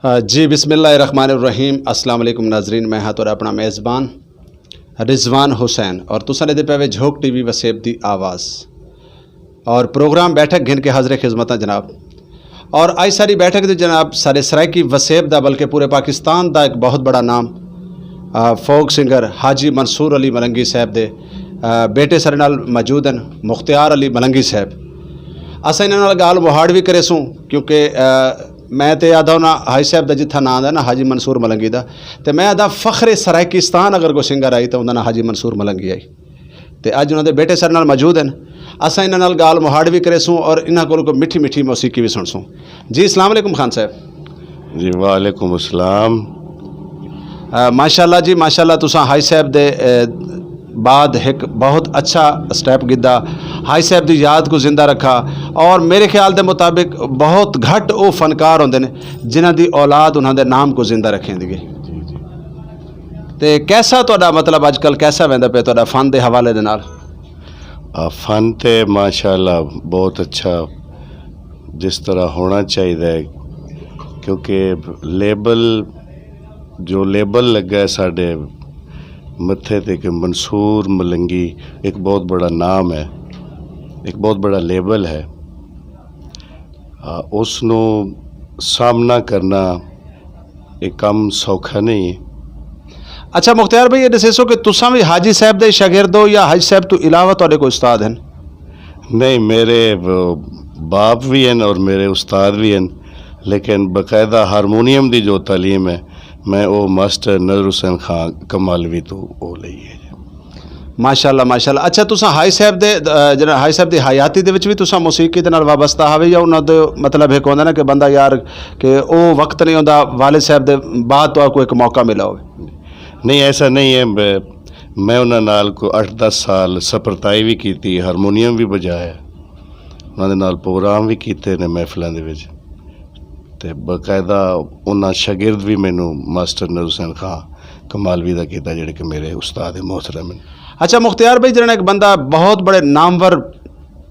जी बिस्मिल्लाहिर्रहमानिर्रहीम। अस्सलाम वालेकुम नाजरीन, मैं हाँ तोरा अपना मेज़बान रिजवान हुसैन और तुसा दे पे झोंक टीवी वसेब दी आवाज़ और प्रोग्राम बैठक घिन के हाज़र खिदमत जनाब। और आई सारी बैठक दी जनाब सारे सरायकी वसेब दा बल्कि पूरे पाकिस्तान दा एक बहुत बड़ा नाम फोक सिंगर हाजी मंसूर अली मलंगी साहब दे बेटे सारे नाल मौजूद हैं मुख्तियार अली मलंगी साहब। अस इन्हां नाल गाल मुहाड़ भी करे सूँ क्योंकि मैं तो आदा ना हाजी साहब का जिथा नाम है ना हाजी मंसूर मलंगी का, तो मैं आदा फखरे सरायकिस्तान अगर कोई सिंगर आई तो उन्होंने हाजी मंसूर मलंगी आई। तो अज उन्होंने बेटे सर नाल मौजूद हैं। अस इन्हां नाल गाल मुहाड़ भी करे सूँ और इन्हां कोलों मिठी मिठी मौसीकी भी सुन सूँ। जी अस्सलाम वालेकुम खान साहब। जी वालेकुम अस्सलाम। माशाल्लाह जी माशाल्लाह, तुसां हाजी साहब दे बाद एक बहुत अच्छा स्टैप गिद्दा, हाई साहब की याद को जिंदा रखा। और मेरे ख्याल के मुताबिक बहुत घट वो फनकार होंगे ने जिन्हां दी औलाद उन्होंने नाम को जिंदा रखें दी। तो कैसा तुहाडा मतलब अजकल कैसा वैंदा पे तुहाडा फन के हवाले दे नाल? फन तो माशाल्लाह बहुत अच्छा जिस तरह होना चाहिए, क्योंकि जो लेबल लगा है साढ़े मत्थे ते कि मंसूर मलंगी एक बहुत बड़ा नाम है, एक बहुत बड़ा लेबल है। उसनों सामना करना एक कम सौखा नहीं है। अच्छा मुख्तियार भाई, ये दसो कि तुसां भी हाजी साहब दे शागिर्द हो या हाजी साहब तो इलावा तुहाडे कोई उस्ताद हैं? नहीं, मेरे बाप भी हैं और मेरे उस्ताद भी हैं, लेकिन बाकायदा हारमोनियम की जो तालीम है मैं वो मास्टर नज़र हुसैन खान कमालवी तो वो लई है। माशाल्लाह माशाल्लाह। अच्छा तुसां हाई साहब दे जिहड़ा हाई साहब दी हयाती दे विच भी तुसां मौसीकी दे नाल वाबस्ता हवे या उन्हां दे मतलब एक होंदा ना कि बंदा यार कि वो वक्त नहीं होंदा वालिद साहब दे बाद तो कोई एक मौका मिला होवे? नहीं, ऐसा नहीं है। मैं उन्हां नाल को 8-10 साल सफरताई भी की, हारमोनीयम भी बजाया, उन्हां दे नाल प्रोग्राम भी कीते ने महफिलों दे विच, ते बाकायदा उन्हां शागिर्द भी मैनू मास्टर नज़र हुसैन खान कमालवी का किया जिहड़े कि मेरे उस्ताद मोहतरम हैं। अच्छा मुख्तियार भाई, जिहड़ा एक बंदा बहुत बड़े नामवर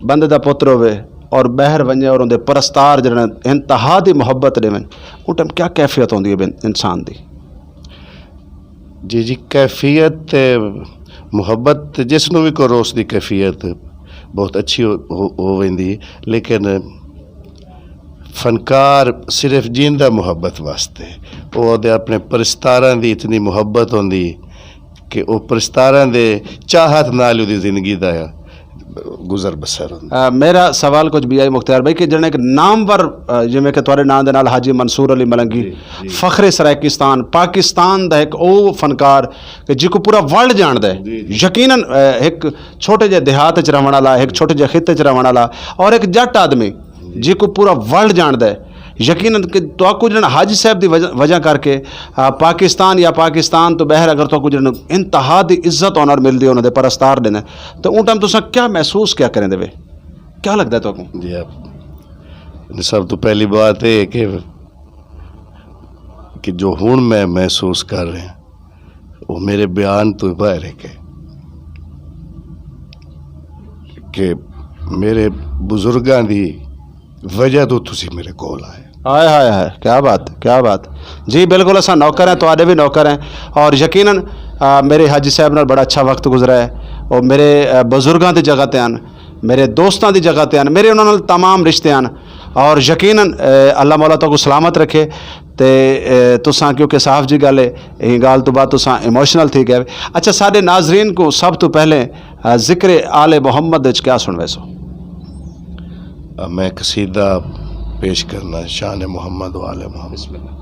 बंदे का पुत्र होवे और बहर वजे और उनके परस्तार जिहड़े इंतहा की मुहब्बत देवन, उस टाइम क्या कैफियत होंदी है इंसान की? जी कैफियत मुहब्बत जिसनों भी करो उसकी कैफियत बहुत अच्छी हो वेंदी, लेकिन फनकार सिर्फ जींदा मुहब्बत वास्ते वो अपने परस्तारां दी इतनी मुहब्बत होंदी कि वो परस्तारां दे चाहत नाल उहदी जिंदगी दा गुजर बसर होंदा। मेरा सवाल कुछ भी आई मुख्तियार भाई कि जिहड़े एक नामवर जिवें कि तुहाडे नाम दे नाल हाजी मंसूर अली मलंगी फखरे सरायकिस्तान पाकिस्तान दा एक वो फनकार कि जिको पूरा वर्ल्ड जानदा है, यकीनन एक छोटे जे देहात च रहण वाला, एक छोटे जे खित्ते च रहण वाला और एक जट आदमी जिको पूरा वर्ल्ड जानता है, यकीनन कि तो जो हाजी साहब की वजह करके पाकिस्तान या पाकिस्तान तो बहर अगर तो जो इंतहा की इज्जत ऑनर मिलती है उन्होंने परस्तार देना, तो उन टाइम तुम क्या महसूस क्या करें देवे, क्या लगता है तुमको? जी आप सब तो पहली बात है कि जो हुण मैं महसूस कर रहे हैं वो मेरे बयान तो बाहर है कि मेरे बुजुर्गों की वजह तो तुसी मेरे कोल आए। हाय हाय हाय, क्या बात क्या बात। जी बिल्कुल, असा नौकर हैं, तुहाडे भी नौकर हैं और यकीनन मेरे हाजी साहब नाल बड़ा अच्छा वक्त गुजरा है और मेरे बुजुर्गों की जगह ते हैं, मेरे दोस्तों की जगह ते हैं, मेरे उन्होंने नाल तमाम रिश्ते हैं और यकीनन अल्लाह मौला तो को सलामत रखे। तो तुसां क्योंकि साफ जी गल है, यही गाल तो बाद तुसां इमोशनल थी गए। अच्छा साडे नाजरीन को सब तो पहले जिक्र आले मोहम्मद विच क्या सुन वैसो? मैं कसीदा पेश करना शान मोहम्मद व आले मोहम्मद।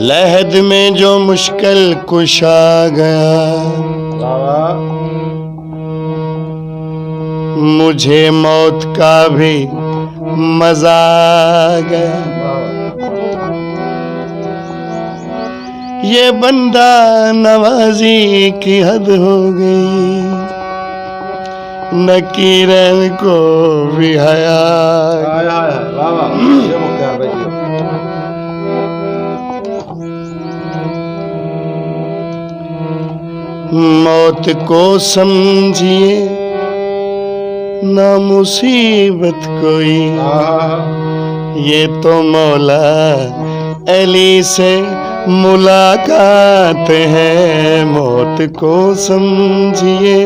लहद में जो मुश्किल कुशा गया, मुझे मौत का भी मजा आ गया। ये बंदा नवाजी की हद हो गई, नकीरन को भी हया। वाह वाह, ये मुख्तार भाई जी। मौत को समझिए ना मुसीबत कोई, ये तो मौला अली से मुलाकात है। मौत को समझिए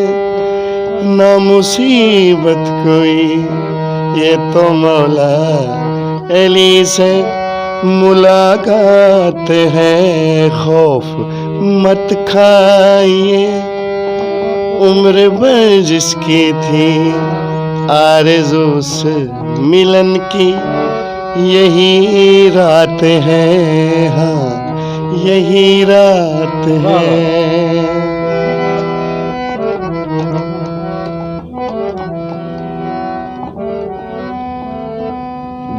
ना मुसीबत कोई, ये तो मौला अली से मुलाकात है। खौफ मत खाइए, उम्र भर जिसकी थी आरज़ू से मिलन की, यही रात है, हाँ यही रात है।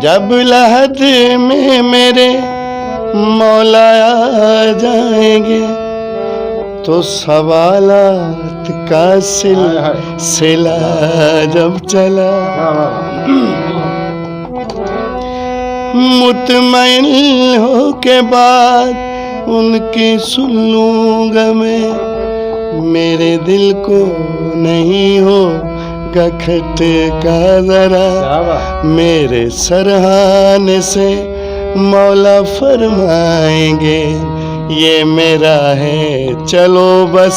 जब लहद में मेरे मौला आ जाएंगे, तो सवालात का सिलसिला जब चला, मुतमईन हो के बाद उनकी सुन लूँगा मैं। मेरे दिल को नहीं होगा खटका ज़रा, मेरे सरहाने से मौला फरमाएंगे, ये मेरा है चलो बस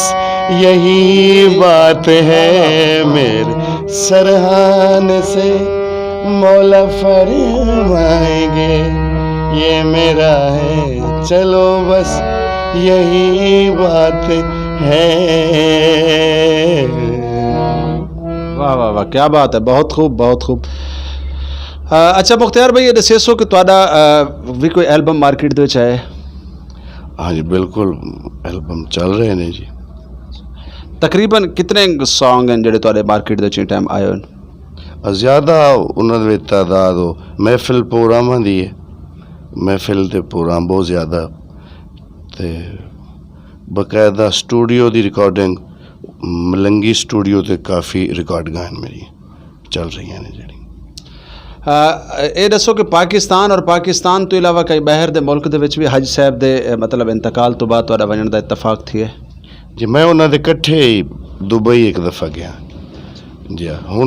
यही बात है। मेरे सरहाने से मौला फरमाएंगे, ये मेरा है चलो बस यही बात है। वाह वाह वाह, क्या बात है, बहुत खूब बहुत खूब। अच्छा मुख्तार भाई, ये दसेसो कि तुहाडा भी कोई एल्बम मार्केट दे विच है? हाँ जी बिल्कुल, एल्बम चल रहे ने जी। तकरीबन कितने सॉन्ग हैं जेह्ड़े तुहाडे मार्केट दे टाइम आए होन? ज़्यादा उन्होंने तादाद हो महफिल प्रोग्रामां दी है, महफिल ते प्रोग्राम बहुत ज़्यादा, ते बकायदा स्टूडियो दी रिकॉर्डिंग मलंगी स्टूडियो ते काफ़ी रिकॉर्डिंगां मेरी चल रही हैं जेह्ड़ी। ये दसो कि पाकिस्तान और पाकिस्तान तो इलावा कई बाहर दे मुल्क दे विच भी हज साहब दे मतलब इंतकाल तो बाद तुहाडा वजन दा इतफाक थी है जी? मैं उन्होंने कट्ठे ही दुबई एक दफ़ा गया जी। हुण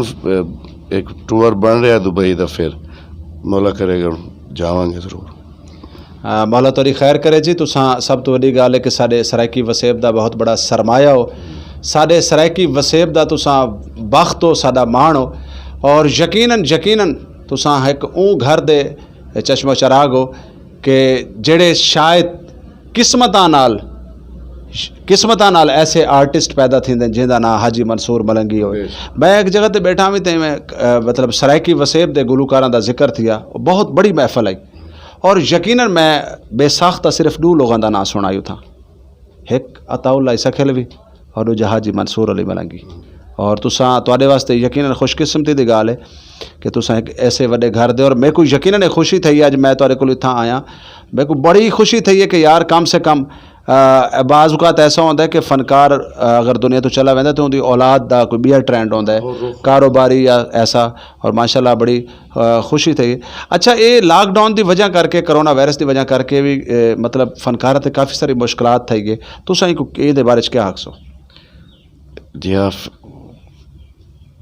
एक टूर बन रहा दुबई का, फिर मौला करेगा जावांगे जरूर। मौला तोरी खैर करे जी। तुसां सब तो वड्डी गल है कि साडे सराइकी वसेब दा बहुत बड़ा सरमाया हो, साडे सराइकी वसेब दा तुसां बख्त हो, साडा मान हो, और यकीनन यकीनन तुसां एक ऊँ घर दे चश्मो चराग हो कि जेड़े शायद किस्मतां नाल ऐसे आर्टिस्ट पैदा थींदे जिंदा ना हाजी मंसूर मलंगी हो। मैं एक जगह ते बैठा भी ते मैं मतलब सराइकी वसेब दे गुलकारां दा जिक्र थिया, बहुत बड़ी महफल आई, और यकीनन मैं बेसाख्ता सिर्फ 2 लोगों का नाम सुनायु था, एक अताउल्ला सखेलवी और दूजा हाजी मंसूर अली मलंगी। और तुसां तुहाडे वास्ते यकीनन खुशकिस्मती दी गल है कि तुसां एक ऐसे वड्डे घर दे, और मेरे को यकीनन खुशी थी अज मैं तुहाडे कोल इत्थां आया, मेरे को बड़ी खुशी थी है कि यार कम से कम बाज़ औकात ऐसा होता है कि फनकार अगर दुनिया तो चला वैंदा तो उनकी औलाद का कोई बिया ट्रेंड होता है कारोबारी या ऐसा, और माशाल्लाह बड़ी खुशी थी। अच्छा, ये लॉकडाउन की वजह करके कोरोना वायरस की वजह करके भी मतलब फनकारा ते काफ़ी सारी मुश्किलात थी गए, तुसां ये बारे क्या आखसो? जी हाँ,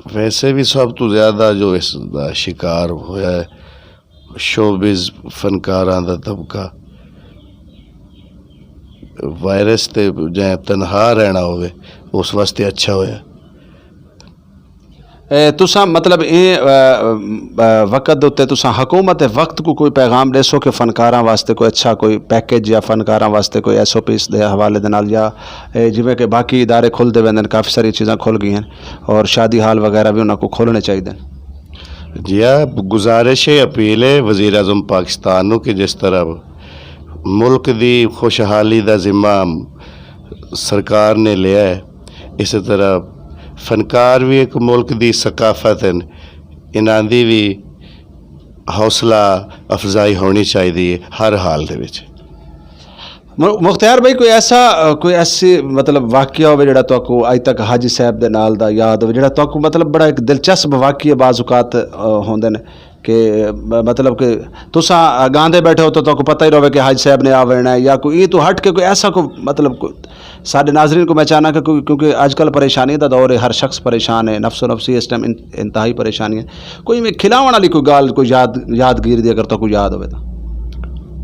वैसे भी सब तो ज़्यादा जो इसका शिकार होया है शोबिज़ फनकारां दा तबका, वायरस ते जां तनहा रहना होवे उस वास्ते अच्छा होया। तुसां मतलब ये वक्त दे उत्ते तुसां हुकूमत वक्त को कोई पैगाम देसो कि फनकारां वास्ते कोई अच्छा कोई पैकेज या फनकारां वास्ते कोई SOPs दे हवाले दे नाल, या जिवें कि बाकी इदारे खुलते वेंदे काफ़ी सारी चीज़ां खुल गई हैं और शादी हाल वगैरह भी उन्होंने को खोलने चाहिए? जी हाँ, गुजारिश है, अपील है वज़ीर आज़म पाकिस्तान नूं कि जिस तरह मुल्क दी खुशहाली दा जिम्मा सरकार ने लिया है, इस तरह फनकार भी एक मुल्क दी सकाफत है, इन्हां दी भी हौसला अफजाई होनी चाहिए हर हाल दे विच। मुख्तियार भाई कोई ऐसी मतलब वाकया हो जिहड़ा तुहानू अज तक हाजी साहब दे नाल दा याद हो जिहड़ा तुहानू मतलब बड़ा एक दिलचस्प वाकया बाज़ औकात होंदे ने कि मतलब कि तुसा गांदे बैठे हो तो तुहानू पता ही रहे कि हाजी साहब ने आ वेना है, या कोई ये तो हट के कोई ऐसा कोई मतलब सारे नाजरीन को मैं चाहना कि क्योंकि आजकल परेशानी का दौर है, हर शख्स परेशान है, नफ्सो नफ्सी इस टाइम इंतहाई परेशानी है, कोई में खिलावन वाली कोई गाल कोई यादगिरी दी अगर तो कोई याद हो तो?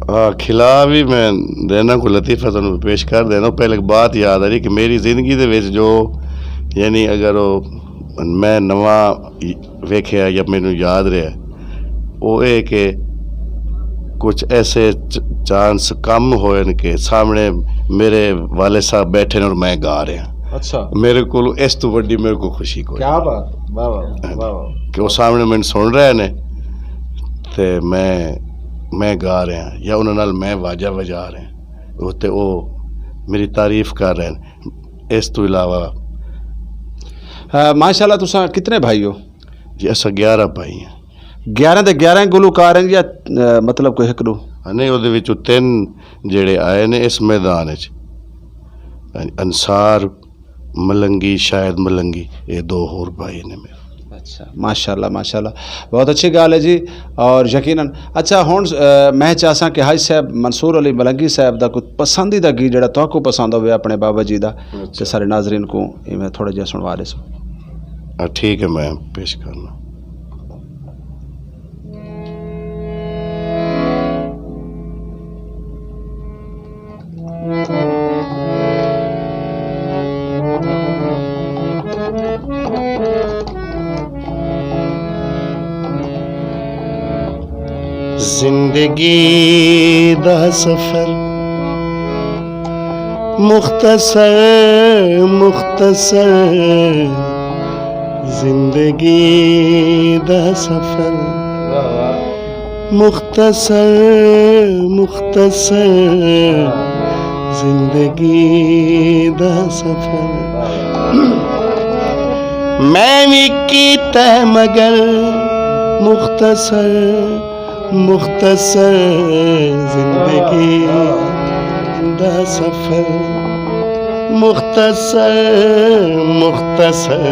हाँ, खिला भी मैं देना को लतीफ़ा तुहानू पेश कर देना। पहले एक बात याद आ रही कि मेरी जिंदगी दे विच जो यानी अगर वो मैं नवा वेख्या या मैनू याद रहा वो ये कि कुछ ऐसे चांस कम होए न कि सामने मेरे वाले साहब बैठे और मैं गा रहा। अच्छा, मेरे को इस तो वड्डी मेरे को खुशी कोई क्या बात, वाह वाह वाह वाह, कि वो सामने मैंने सुन रहे ने ते मैं गा रहा या उन्होंने नाल मैं वाजा बजा रहा वो ते वो मेरी तारीफ कर रहे हैं। इस तो इलावा माशाल्लाह तुसा कितने भाई हो? जी अस 11 भाई हैं। 11 ਦੇ 11 गुलूकार हैं या मतलब कोई एक दो? नहीं ਉਹਦੇ ਵਿੱਚੋਂ 3 ਜਿਹੜੇ ਆਏ ਨੇ ਇਸ मैदान च, अंसार मलंगी शायद मलंगी, ये 2 होर भाई ने मेरे। अच्छा, माशाल्लाह माशाल्लाह, बहुत अच्छी गाल है जी। और यकीनन अच्छा हुण मैं चाहसा कि हाजी साहब मंसूर अली मलंगी साहब का कोई पसंदीदा गीत जिहड़ा तुहानू पसंद होवे अपने बाबा जी का ते सारे नाजरीन को इवें थोड़ा जिहा सुनवा दे सो। ठीक है, मैं पेश करना। जिंदगी दा सफर मुख्तसर मुख्तसर, जिंदगी दा सफर मुख्तसर मुख्तसर, जिंदगी दा सफर मैं भी कीता मगर मुख्तसर मुख्तसर, जिंदगी दा सफर मुख्तसर मुख्तसर,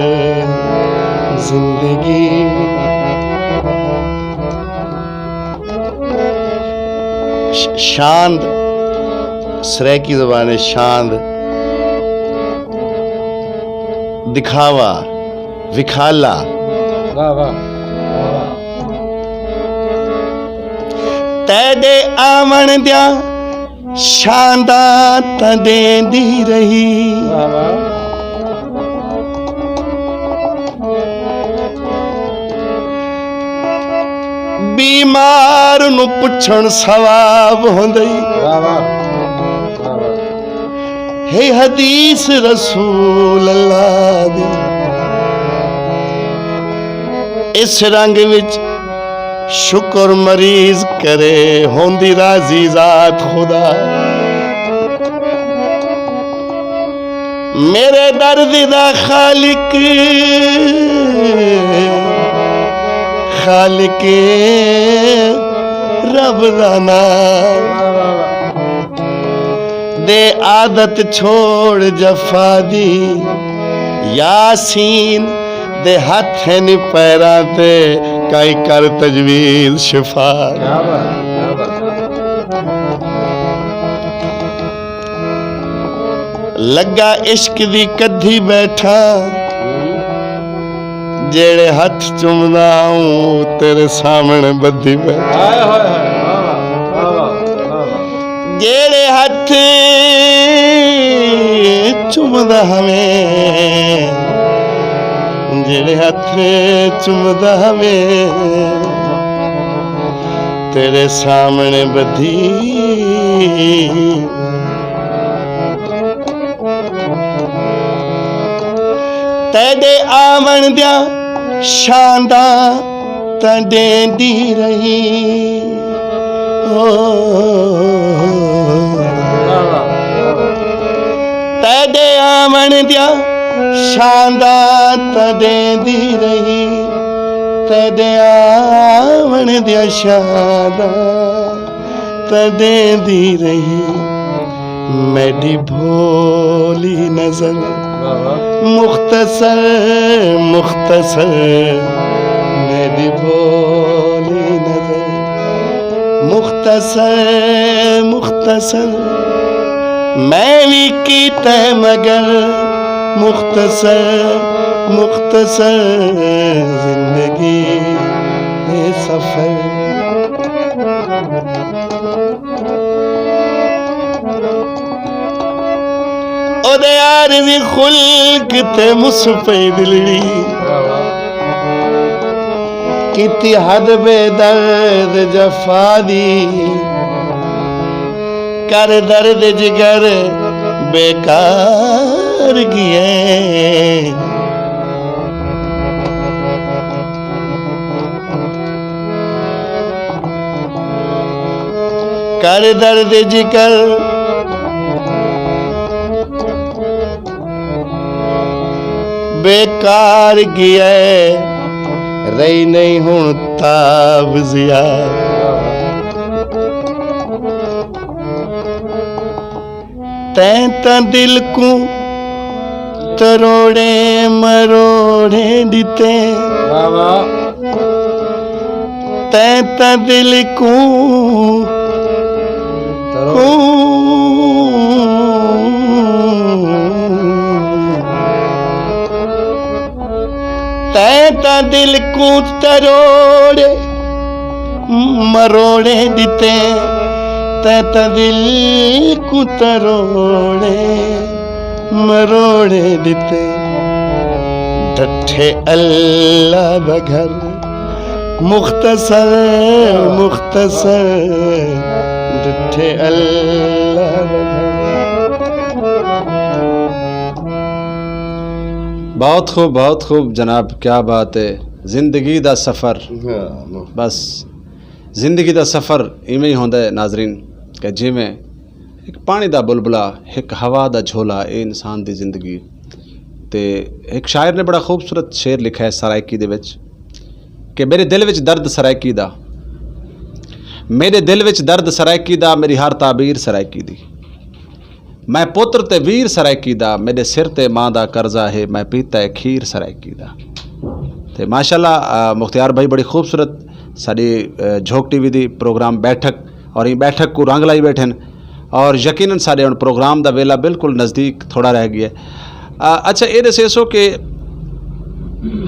जिंदगी शांद सराइकी ज़बान है शांद, दिखावा विखाला, वाह वाह, तेरे आवन दिया शांदा तदेंदी रही, बीमार नू पुछण सवाब होंदई, हे हदीस रसूल अल्लाह दी, इस रंग विच शुक्र मरीज करे होंदी राजी जात खुदा, मेरे दर्द दा खालिक खालिक रब दा नाम दे आदत छोड़ जफा दी, यासीन दे हथ नी पैरां ते काई कर तजवीज़ शिफा। लगा इश्क दी कद्धी बैठा, जेड़े हथ चुमदा हूं तेरे सामने बद्धी बैठा, जेड़े हथ चुमदा हमें, जेड़े हथ चुमदा हमें तेरे सामने बधी, तेरे आवन दिया शांदा तदेंदी रही, तेरे आवन दिया शांदा तदेंदी रही, तेरे आवन दिया शांदा तदेंदी रही, मेरी भोली नजर मुख्तसर मुख्तसर मेरी भोली नजर मुख्तसर मुख्तसर मैं भी कीता मगर मुख्तसर मुख्तसर जिंदगी ये सफर ओदे यार दी खुल्क ते मुसफे दिलड़ी किती हद बेदर्द जफा दी कर दर्द जिगर बेकार गिए कर दर्द जिगर बेकार गया रही नहीं हूं ताब जिया तैं ता दिल को तरोड़े मरोड़े दिते तैं ता दिल को तैं दिल को तरोड़े मरोड़े दिते तैं दिल को तरोड़े मरोड़े दिते डठे अल्लाह बघर मुख्तसर मुख्तसर डठे अल्लाह बघर। बहुत खूब जनाब, क्या बात है। जिंदगी दा सफ़र, बस जिंदगी दा सफ़र इवें ही होंदा है नाजरीन कि जिमें एक पानी दा बुलबुला एक हवा दा झोला ये इंसान दी जिंदगी। ते एक शायर ने बड़ा खूबसूरत शेर लिखा है सराइकी दे विच कि मेरे दिल विच दर्द सराइकी दा, मेरे दिल विच दर्द सराइकी दा, मेरी हर ताबीर सराइकी दी, मैं पुत्र ते वीर सराइकी दा, मेरे सिर ते माँ दा कर्जा है, मैं पीता है खीर सराइकी दा। ते माशाल्लाह मुख्तियार भाई बड़ी खूबसूरत साड़ी झोंक टीवी दी प्रोग्राम बैठक और ये बैठक को रंग लाई बैठे और यकीनन सारे हुण प्रोग्राम दा वेला बिल्कुल नज़दीक थोड़ा रह गया। अच्छा ये दसो कि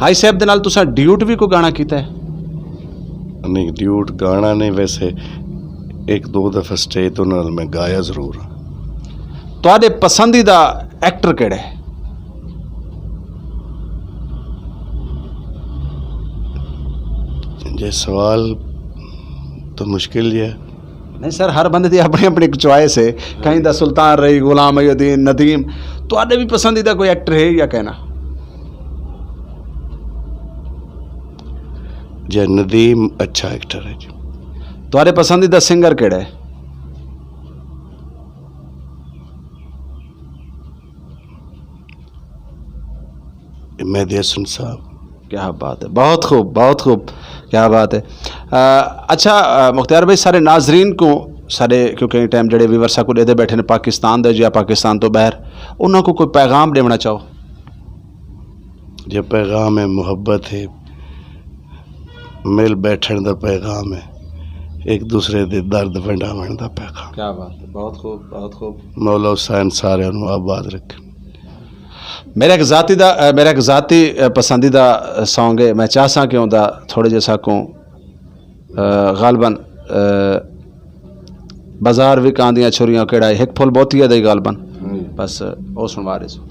हाई साहब दे नाल तुसां ड्यूट भी कोई गाना कीता है? नहीं, ड्यूट गाना नहीं, वैसे एक दो दफ़ा स्टेज तो नाल मैं गाया जरूर। तुहाडे पसंदीदा एक्टर केड़ा है? ये सवाल तो मुश्किल ही है। नहीं सर, हर बंदे की अपनी अपनी चॉइस है। कहीं दा सुल्तान रही, गुलाम अयुद्दीन, नदीम, तुहाडे भी पसंदीदा कोई एक्टर है या कहना? जे नदीम अच्छा एक्टर है जी। तुहाडे पसंदीदा सिंगर केड़ा है? मेहदी हसन साहब। क्या बात है, बहुत खूब बहुत खूब, क्या बात है। अच्छा मुख्तियार भाई, सारे नाजरीन को सारे क्योंकि टाइम जड़े व्यूअर्स को दे बैठे ने पाकिस्तान दे या पाकिस्तान तो बाहर, उन्होंने कोई पैगाम देना चाहो? जो पैगाम है मुहब्बत है, मिल बैठने का पैगाम है, एक दूसरे के दर्द वंडावन का पैगाम। क्या बात है, बहुत खूब बहुत खूब। मौला हुसैन सारे आबाद रखे। मेरा एक ज़ाती पसंदीदा सॉन्ग है, मैं चाहसा कि उनका थोड़े जैसा को गालबन बाजार भी कांदियाँ छुरियाँ केड़ा एक फुल बहुती है दई गालबन, बस वो सुनवा रहे सो।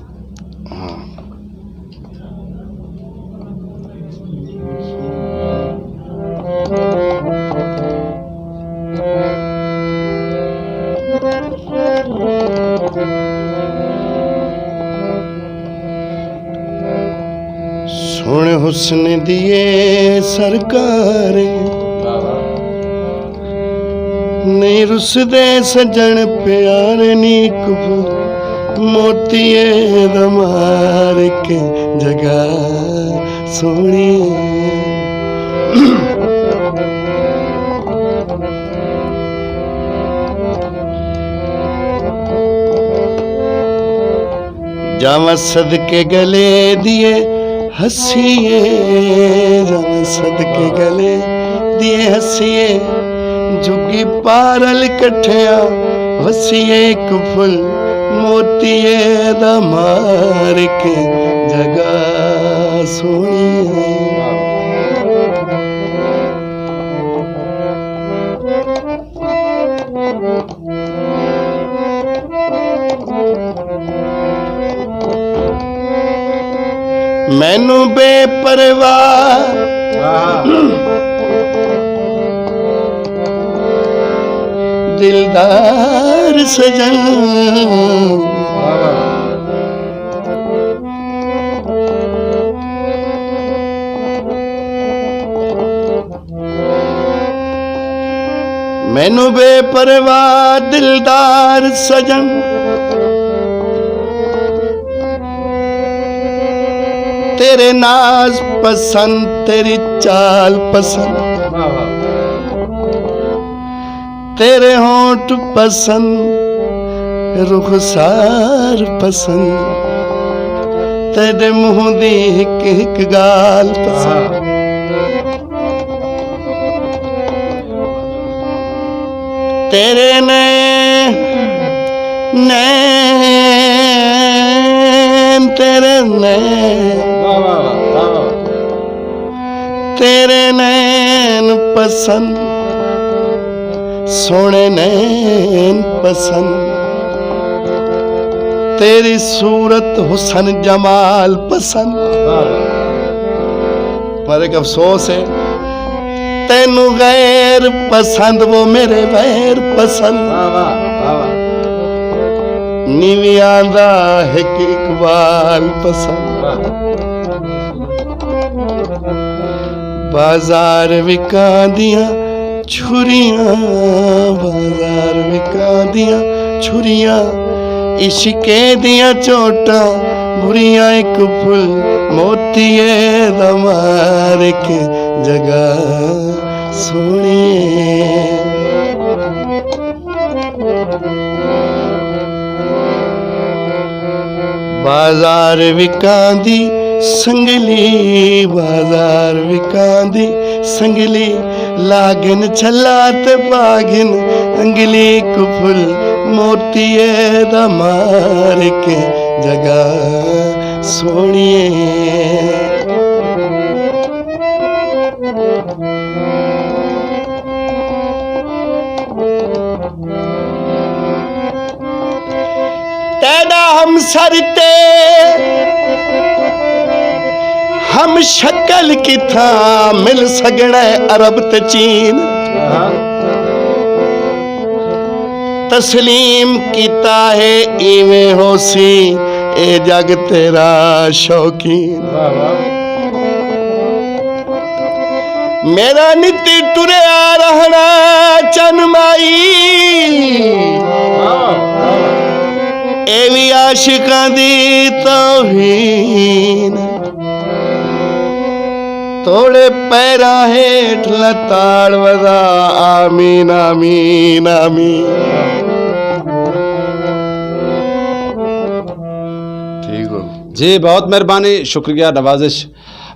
सुन हुस्न दिए सरकार, नहीं रुसदे सजन प्यार नी कुफू, मोतिए दमार के जगह सोनी। जावा सदके गले दिए हसीए, जावा सदके गले दिए हसीए, जुगी पारल कठिया वसीए, एक फुल मोतीए दा मार के जगा सोनिए। मैनू बेपरवाह दिलदार सजन, मैनू बेपरवाह दिलदार सजन, तेरे नाज पसंद तेरी चाल पसंद, तेरे होंठ पसंद रुखसार पसंद, तेरे मुंह दी हिक हिक गाल पसंद, तेरे नैन तेरे नैन, तेरे नैन पसंद सोने नैन पसंद, तेरी सूरत हुसन जमाल पसंद। पर एक अफसोस है तेनू गैर पसंद वो मेरे वैर पसंद, नीवी आंदा है कि इकबाल पसंद। बाजार विकांदियां छुरियां, बाजार विकांदियां छुरियां, इश्के दियां चोटां बुरियां, एक फुल मोतीए दा मार के जगा सोनिए। बाजार विकांदी संगली, बाजार विकांदी संगली, लागिन छल्ला ते पागिन अंगली, कुफुल मोतीए दा मार के जगा सोनिए। तेरा हम सरते हम शक्ल की था मिल सगना अरब ते चीन, तस्लीम कीता है इवें होसी ए जग तेरा शौकीन। मेरा नित्य टुरिया रहना चनमाई, एवी आशिकां दी तौहीन, तोड़े पैरा हेठ लताड़ वदा आमीन आमीन आमीन। ठीक हो जी, बहुत मेहरबानी, शुक्रिया, नवाजिश।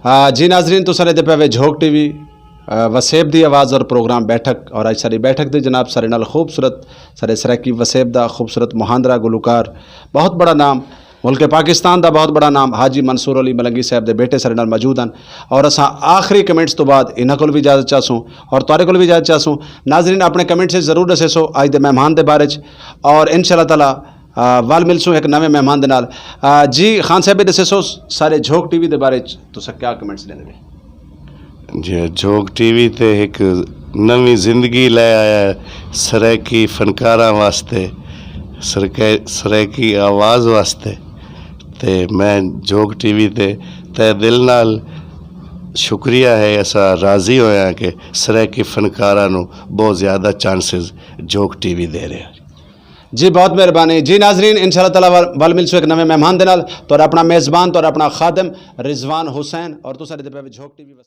जी नाजरीन, तुसां दे पे झोंक टीवी वसेब दी आवाज़ और प्रोग्राम बैठक, और अज सारी बैठक दे जनाब सारे नाल खूबसूरत सारे सराकी वसेब दा खूबसूरत मुहांदरा गुलकार, बहुत बड़ा नाम मुल्क पाकिस्तान दा बहुत बड़ा नाम हाजी मंसूर अली मलंगी साहब दे बेटे सारे नाल मौजूद हैं। और असां आखिरी कमेंट्स तो बाद इन्हां कोल भी इजाजत चाहसूँ और तुहाडे कोल भी इजाजत चाहसूँ। नाजरीन, अपने कमेंट से जरूर दसेसो अज दे मेहमान दे बारे च, और इंशाअल्लाह ताला वाल मिलसूँ एक नवे मेहमान दे नाल। जी खान साहब दसेसो सारे झोंक टीवी दे बारे च तुसां क्या कमेंट्स देने? जी, झोंक टीवी ते एक नवी जिंदगी ले आया सराकी फनकारां वास्ते, सराकी आवाज़ वास्ते, ते मैं झोंक टीवी ते तय दिल नाल शुक्रिया है, असा राज़ी होया कि सराकी फनकारां नूं बहुत ज़्यादा चांसेस झोंक टीवी दे रहे हैं। जी, बहुत मेहरबानी। जी नाजरीन, इंशाअल्लाह ताला वाल मिलसू एक नवे मेहमान दे नाल, तो अपना मेज़बान तो अपना खादम रिजवान हुसैन, और तुसां दे पे झोंक टीवी।